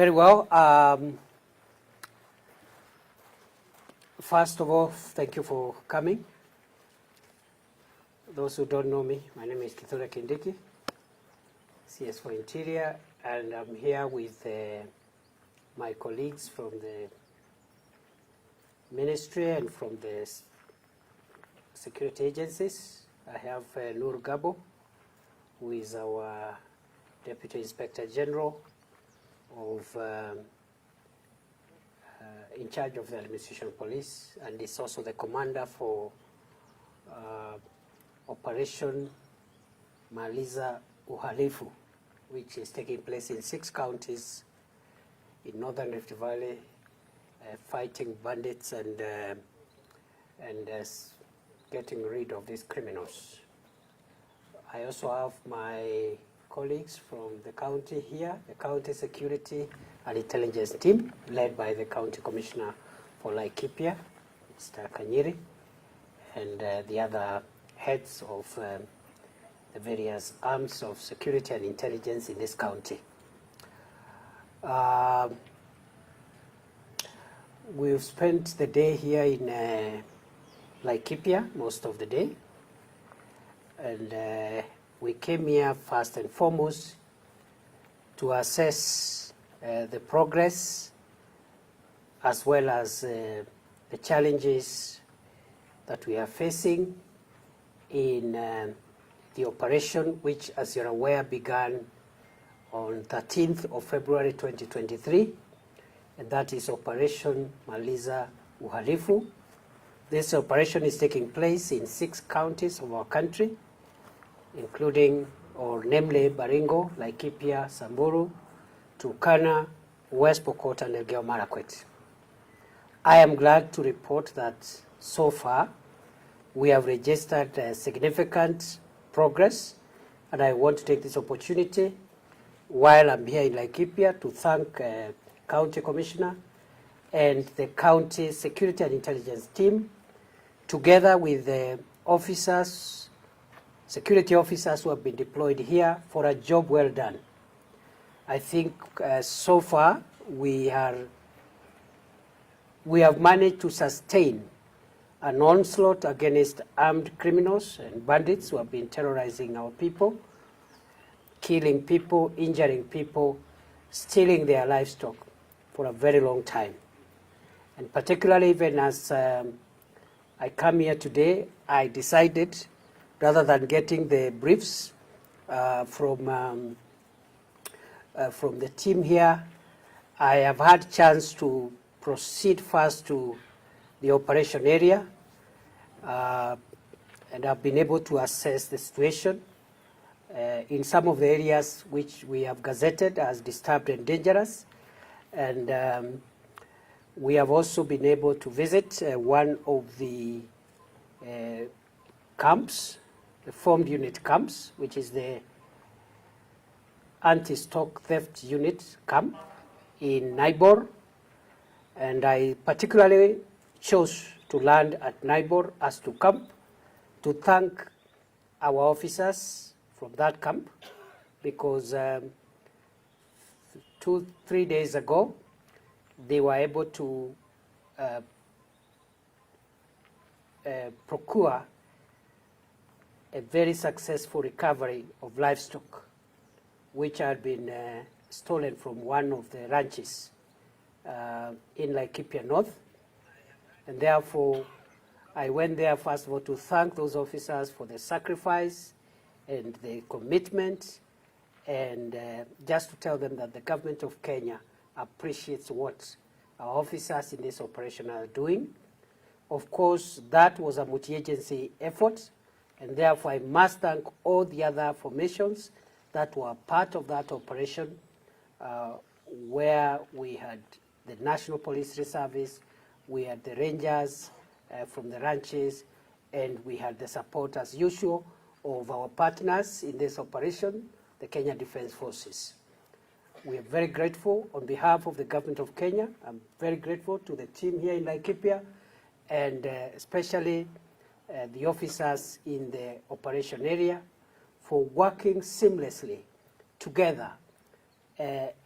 Very well. First of all, thank you for coming. Those who don't know me, my name is Kithure Kindiki, CS for Interior, and I'm here with my colleagues from the ministry and from the security agencies. I have Nur Gabo, who is our Deputy Inspector General of in charge of the administration police, and is also the commander for Operation Maliza Uhalifu, which is taking place in 6 counties in northern Rift Valley, fighting bandits and getting rid of these criminals. I also have my colleagues from the county here, the county security and intelligence team, led by the county commissioner for Laikipia, Mr. Kanyiri, and the other heads of the various arms of security and intelligence in this county. We've spent the day here in Laikipia, most of the day, and we came here first and foremost to assess the progress as well as the challenges that we are facing in the operation, which, as you're aware, began on 13th of February 2023, and that is Operation Maliza Uhalifu. This operation is taking place in 6 counties of our country, including, or namely, Baringo, Laikipia, Samburu, Turkana, West Pokot, and Elgeyo Marakwet. I am glad to report that so far we have registered significant progress, and I want to take this opportunity while I'm here in Laikipia to thank County Commissioner and the County Security and Intelligence team, together with the officers, security officers who have been deployed here, for a job well done. I think so far we have managed to sustain an onslaught against armed criminals and bandits who have been terrorizing our people, killing people, injuring people, stealing their livestock for a very long time. And particularly, even as I come here today, I decided, rather than getting the briefs from the team here, I have had chance to proceed first to the operation area, and I've been able to assess the situation in some of the areas which we have gazetted as disturbed and dangerous, and we have also been able to visit one of the camps, the formed unit camps, which is the anti-stock theft unit camp in Naibor, and I particularly chose to land at Naibor as to camp to thank our officers from that camp, because 2-3 days ago they were able to procure a very successful recovery of livestock which had been stolen from one of the ranches in Laikipia North. And therefore, I went there first of all to thank those officers for the sacrifice and the commitment, and just to tell them that the government of Kenya appreciates what our officers in this operation are doing. Of course, that was a multi-agency effort, and therefore I must thank all the other formations that were part of that operation, where we had the National Police Service, we had the Rangers from the ranches, and we had the support, as usual, of our partners in this operation, the Kenya Defence Forces. We are very grateful on behalf of the government of Kenya. I'm very grateful to the team here in Laikipia, and especially the officers in the operation area for working seamlessly together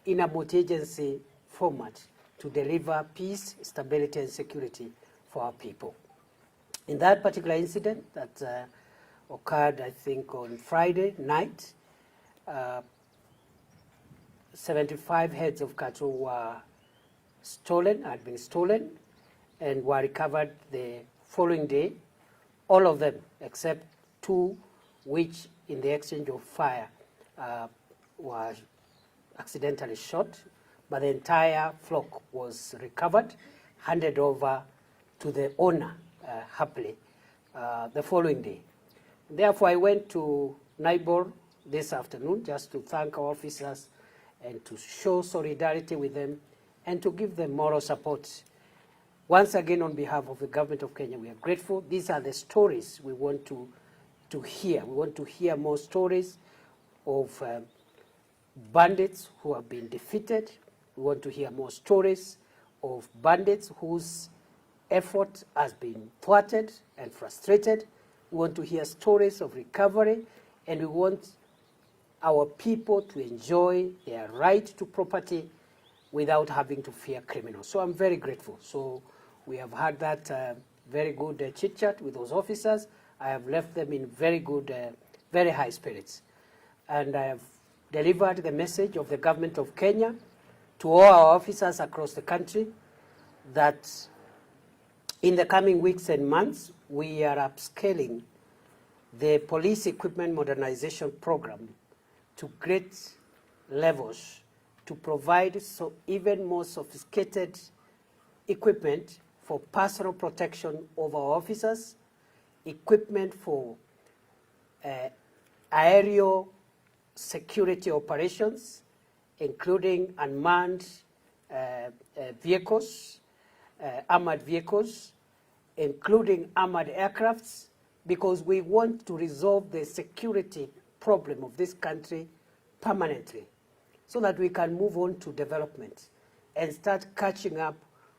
in a multi-agency format to deliver peace, stability, and security for our people. In that particular incident that occurred, I think, on Friday night, 75 heads of cattle were stolen, had been stolen, and were recovered the following day. All of them, except 2, which in the exchange of fire were accidentally shot, but the entire flock was recovered, handed over to the owner happily the following day. Therefore, I went to Naibor this afternoon just to thank our officers and to show solidarity with them and to give them moral support. Once again, on behalf of the government of Kenya, we are grateful. These are the stories we want to hear. We want to hear more stories of bandits who have been defeated. We want to hear more stories of bandits whose effort has been thwarted and frustrated. We want to hear stories of recovery, and we want our people to enjoy their right to property without having to fear criminals. So I'm very grateful. So we have had that very good chit-chat with those officers. I have left them in very good, very high spirits. And I have delivered the message of the government of Kenya to all our officers across the country that in the coming weeks and months, we are upscaling the police equipment modernization program to great levels to provide even more sophisticated equipment for personal protection of our officers, equipment for aerial security operations, including unmanned vehicles, armored vehicles, including armored aircrafts, because we want to resolve the security problem of this country permanently so that we can move on to development and start catching up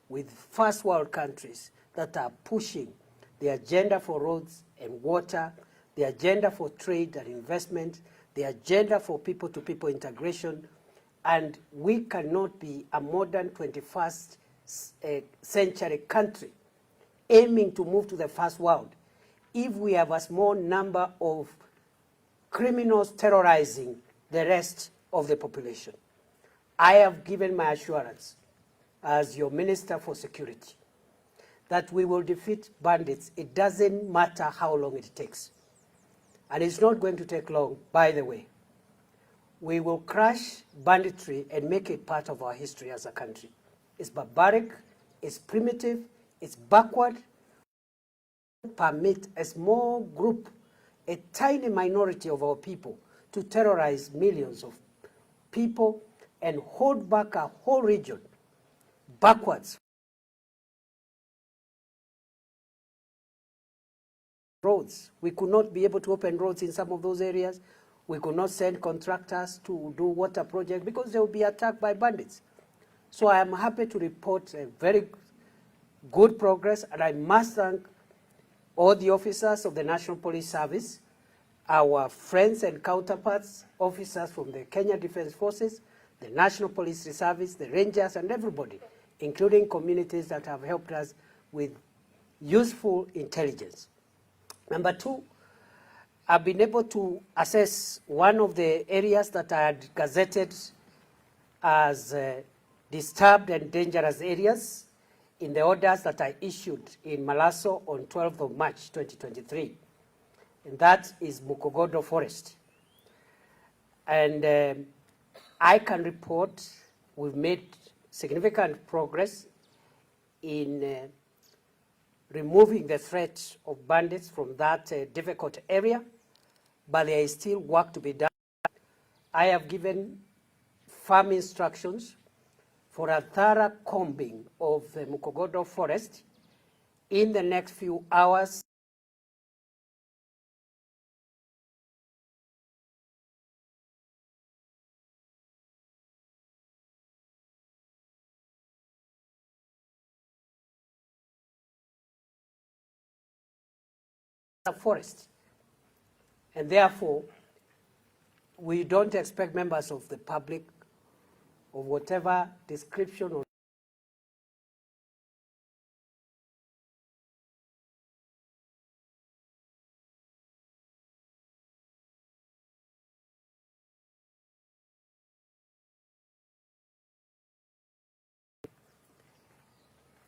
with first world countries that are pushing the agenda for roads and water, the agenda for trade and investment, the agenda for people-to-people integration, and we cannot be a modern 21st century country aiming to move to the first world if we have a small number of criminals terrorizing the rest of the population. I have given my assurance as your Minister for Security that we will defeat bandits. It doesn't matter how long it takes. And it's not going to take long, by the way. We will crush banditry and make it part of our history as a country. It's barbaric, it's primitive, it's backward. Permit a small group, a tiny minority of our people, to terrorize millions of people and hold back a whole region backwards. Roads. We could not be able to open roads in some of those areas. We could not send contractors to do water projects because they will be attacked by bandits. So I am happy to report a very good progress, and I must thank all the officers of the National Police Service, our friends and counterparts, officers from the Kenya Defence Forces, the National Police Service, the Rangers, and everybody, including communities that have helped us with useful intelligence. Number two, I've been able to assess one of the areas that I had gazetted as disturbed and dangerous areas in the orders that I issued in Malaso on 12th of March 2023, and that is Mukogodo Forest. And I can report we've made significant progress in removing the threat of bandits from that difficult area, but there is still work to be done. I have given firm instructions for a thorough combing of the Mukogodo Forest in the next few hours. Forest, and therefore we don't expect members of the public of whatever description or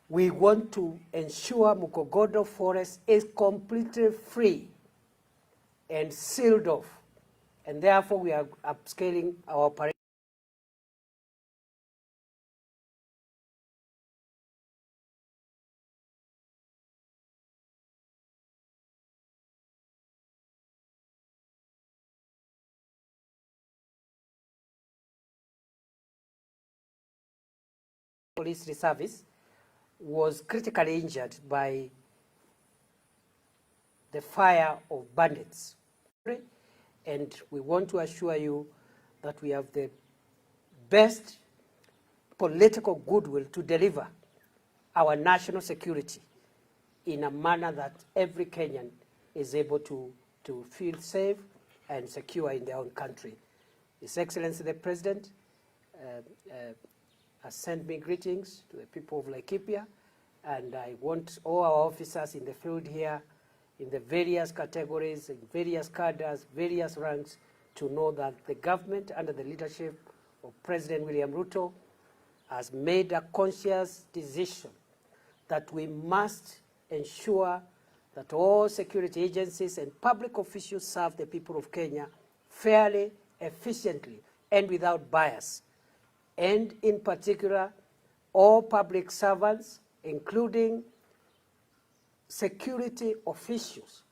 we want to ensure Mukogodo Forest is completely free and sealed off, and therefore we are upscaling our operation. Police service was critically injured by the fire of bandits. And we want to assure you that we have the best political goodwill to deliver our national security in a manner that every Kenyan is able to feel safe and secure in their own country. His Excellency the President has sent me greetings to the people of Laikipia, and I want all our officers in the field here, in the various categories, in various cadres, various ranks, to know that the government under the leadership of President William Ruto has made a conscious decision that we must ensure that all security agencies and public officials serve the people of Kenya fairly, efficiently, and without bias. And in particular, all public servants, including security officials,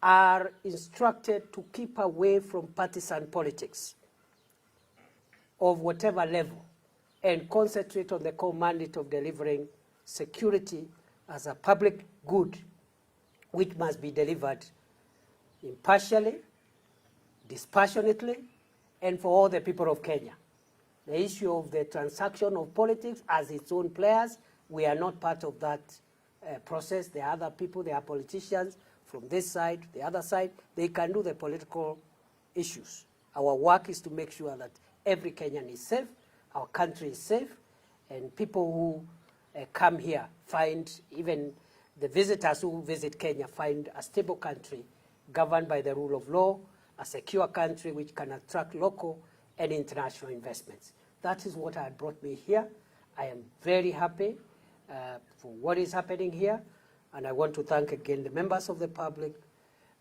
are instructed to keep away from partisan politics of whatever level and concentrate on the core mandate of delivering security as a public good, which must be delivered impartially, dispassionately, and for all the people of Kenya. The issue of the transaction of politics as its own players, we are not part of that process. There are other people, there are politicians from this side, the other side. They can do the political issues. Our work is to make sure that every Kenyan is safe, our country is safe, and people who come here find, even the visitors who visit Kenya, find a stable country governed by the rule of law, a secure country which can attract local and international investments. That is what had brought me here. I am very happy for what is happening here, and I want to thank again the members of the public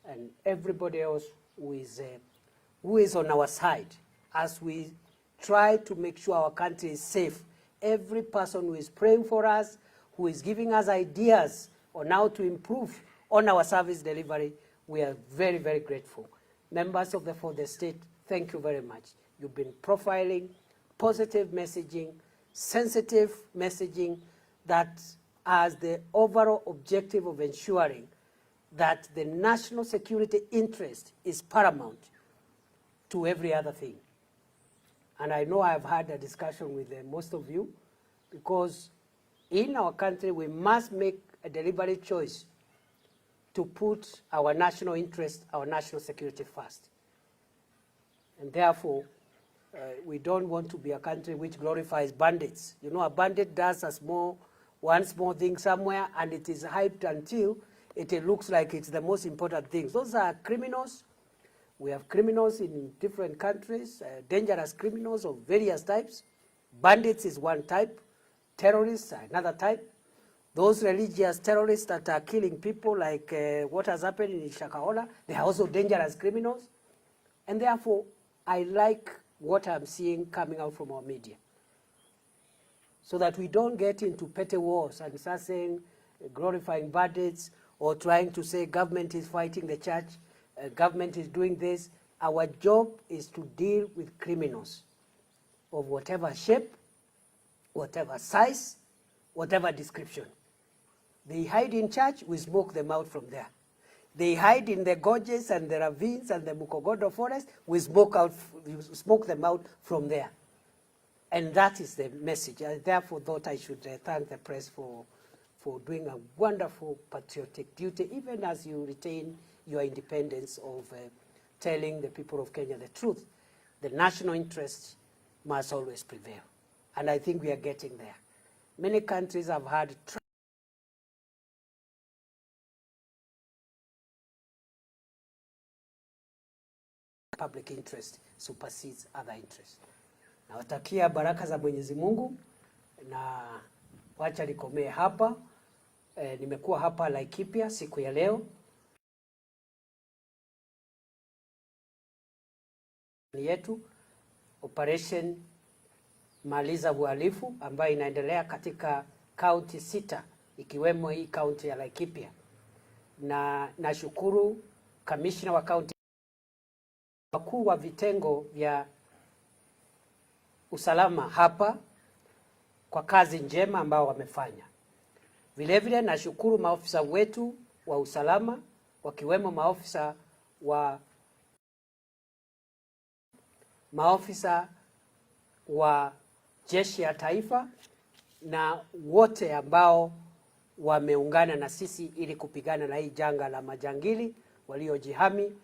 and everybody else who is on our side as we try to make sure our country is safe. Every person who is praying for us, who is giving us ideas on how to improve on our service delivery, we are very, very grateful. Members of the state, thank you very much. You've been profiling, positive messaging, sensitive messaging that has the overall objective of ensuring that the national security interest is paramount to every other thing. And I know I've had a discussion with most of you, because in our country we must make a deliberate choice to put our national interest, our national security first. And therefore, we don't want to be a country which glorifies bandits. You know, a bandit does one small thing somewhere, and it is hyped until it looks like it's the most important thing. Those are criminals. We have criminals in different countries, dangerous criminals of various types. Bandits is one type, terrorists are another type. Those religious terrorists that are killing people, like what has happened in Shakahola, they are also dangerous criminals. And therefore, I like what I'm seeing coming out from our media, so that we don't get into petty wars and start saying, glorifying bandits, or trying to say government is fighting the church, government is doing this. Our job is to deal with criminals of whatever shape, whatever size, whatever description. They hide in church, we smoke them out from there. They hide in the gorges and the ravines and the Mukogodo forest, we smoke them out from there. And that is the message. I therefore thought I should thank the press for doing a wonderful patriotic duty, even as you retain your independence of telling the people of Kenya the truth. The national interest must always prevail. and I think we are getting there. Many countries have had public interest supersedes other interests. Nawatakia baraka za Mwenyezi Mungu na wacha nikomee hapa. Nimekuwa hapa Laikipia siku ya leo. Yetu operation Maliza Uhalifu ambayo inaendelea katika kaunti 6 ikiwemo hii kaunti ya Laikipia, na nashukuru kamishna wa kaunti, wakuu wa vitengo vya usalama hapa kwa kazi njema ambao wamefanya. Vile vile nashukuru maofisa wetu wa usalama wakiwemo maofisa wa jeshi ya taifa na wote ambao wameungana na sisi ili kupigana na hii janga la majangili waliojihami.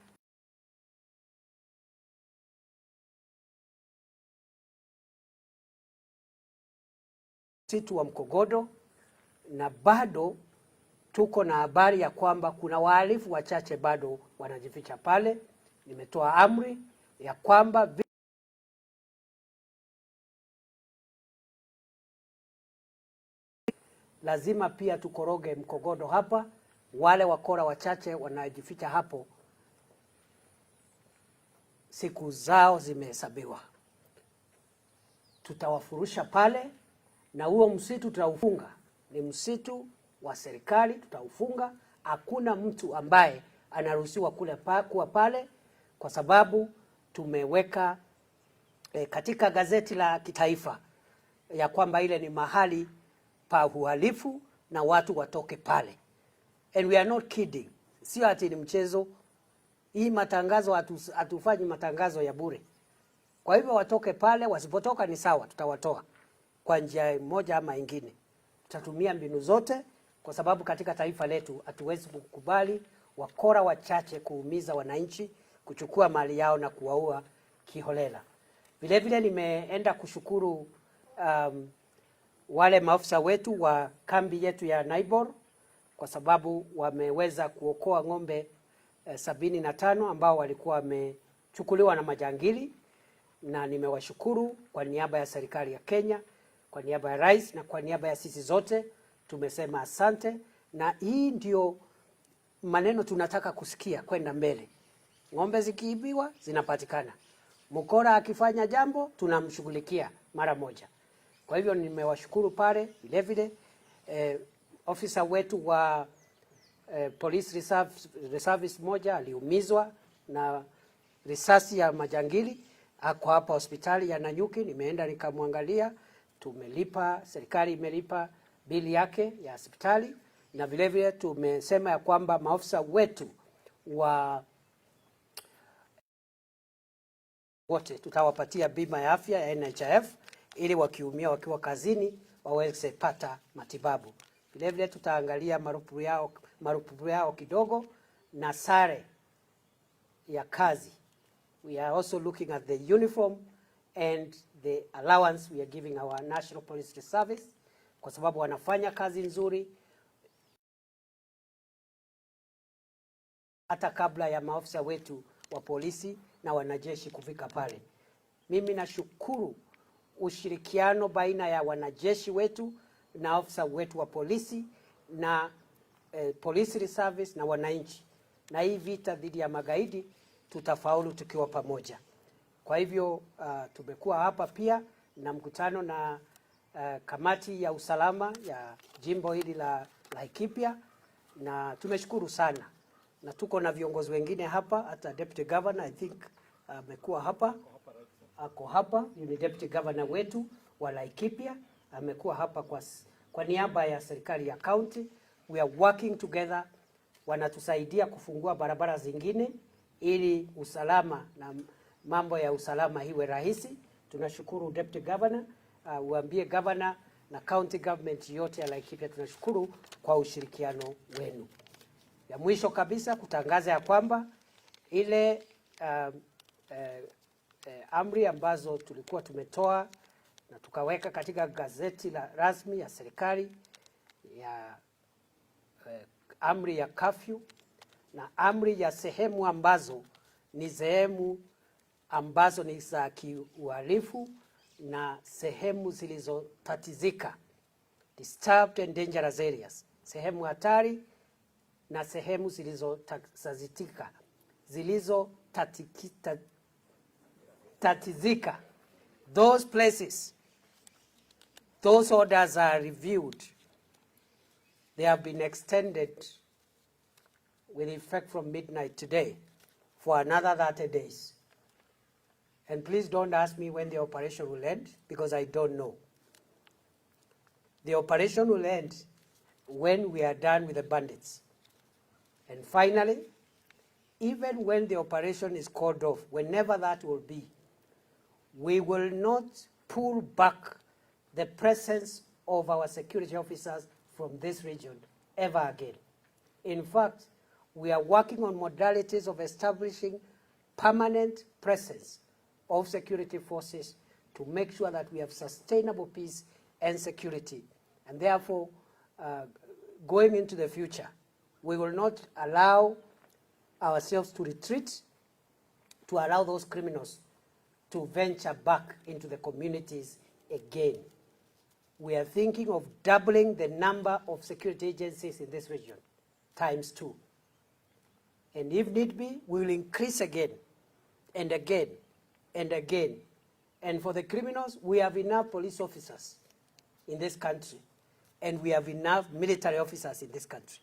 Msitu wa Mkogodo, na bado tuko na habari ya kwamba kuna wahalifu wachache bado wanajificha pale. Nimetoa amri ya kwamba lazima pia tukoroge Mkogodo hapa. Wale wakora wachache wanajificha hapo, siku zao zimehesabiwa. Tutawafurusha pale, na huo msitu tutaufunga. Ni msitu wa serikali, tutaufunga. Hakuna mtu ambaye anaruhusiwa kuwa pale, kwa sababu tumeweka katika gazeti la kitaifa ya kwamba ile ni mahali pa uhalifu na watu watoke pale. And we are not kidding. Sio ati ni mchezo. Hii matangazo hatufanyi matangazo ya bure. Kwa hivyo watoke pale, wasipotoka ni sawa, tutawatoa kwa njia moja ama ingine. Tutatumia mbinu zote, kwa sababu katika taifa letu hatuwezi kukubali wakora wachache kuumiza wananchi, kuchukua mali yao na kuwaua kiholela. Vile vile nimeenda kushukuru wale maafisa wetu wa kambi yetu ya Naibor, kwa sababu wameweza kuokoa ng'ombe 75 ambao walikuwa wamechukuliwa na majangili, na nimewashukuru kwa niaba ya serikali ya Kenya, kwa niaba ya rais na kwa niaba ya sisi zote. Tumesema asante, na hii ndio maneno tunataka kusikia kwenda mbele. Ng'ombe zikiibiwa zinapatikana, mkora akifanya jambo tunamshughulikia mara moja. Kwa hivyo nimewashukuru pale. Vile vile ofisa wetu wa police reserve moja aliumizwa na risasi ya majangili, ako hapa hospitali ya Nanyuki. Nimeenda nikamwangalia, tumelipa, serikali imelipa bili yake ya hospitali, na vile vile tumesema ya kwamba maofisa wetu wa wote tutawapatia bima ya afya ya NHIF ili wakiumia wakiwa kazini waweze pata matibabu. Vile vile tutaangalia marupurupu yao kidogo na sare ya kazi. We are also looking at the uniform and the allowance we are giving our National Police Service, kwa sababu wanafanya kazi nzuri hata kabla ya maafisa wetu wa polisi na wanajeshi kufika pale. Mimi nashukuru ushirikiano baina ya wanajeshi wetu na afisa wetu wa polisi na police service na wananchi, na hii vita dhidi ya magaidi tutafaulu tukiwa pamoja. Kwa hivyo tumekuwa hapa pia na mkutano na kamati ya usalama ya jimbo hili la Laikipia, na tumeshukuru sana, na tuko na viongozi wengine hapa, hata deputy governor I think amekuwa hapa, ako hapa, ni deputy governor wetu wa Laikipia amekuwa hapa kwa niaba ya serikali ya county. We are working together, wanatusaidia kufungua barabara zingine ili usalama na mambo ya usalama iwe rahisi. Tunashukuru deputy governor, uambie governor na county government yote ya Laikipia tunashukuru kwa ushirikiano wenu. Ya mwisho kabisa kutangaza ya kwamba ile amri ambazo tulikuwa tumetoa na tukaweka katika gazeti la rasmi ya serikali ya amri ya curfew na amri ya sehemu ambazo ni za kiuhalifu na sehemu zilizotatizika, disturbed and dangerous areas, sehemu hatari na sehemu zilizotatizika. Those places, those orders are reviewed. They have been extended with effect from midnight today for another 30 days. And please don't ask me when the operation will end, because I don't know. The operation will end when we are done with the bandits. And finally, even when the operation is called off, whenever that will be, we will not pull back the presence of our security officers from this region ever again. In fact, we are working on modalities of establishing permanent presence of security forces to make sure that we have sustainable peace and security. And therefore, going into the future, we will not allow ourselves to retreat, to allow those criminals to venture back into the communities again. We are thinking of doubling the number of security agencies in this region, ×2. And if need be, we will increase again and again and again. And for the criminals, we have enough police officers in this country, and we have enough military officers in this country.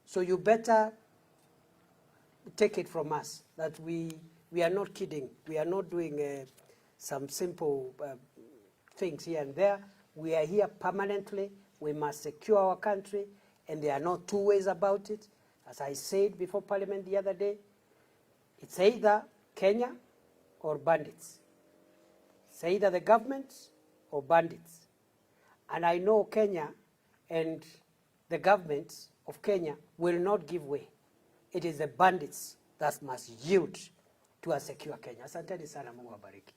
So you better take it from us that we are not kidding. We are not doing some simple things here and there. We are here permanently. We must secure our country, and there are no two ways about it. As I said before Parliament the other day, it's either Kenya or bandits. It's either the government or bandits. And I know Kenya and the government of Kenya will not give way. It is the bandits that must yield to a secure Kenya. Asanteni sana, Mungu awabariki.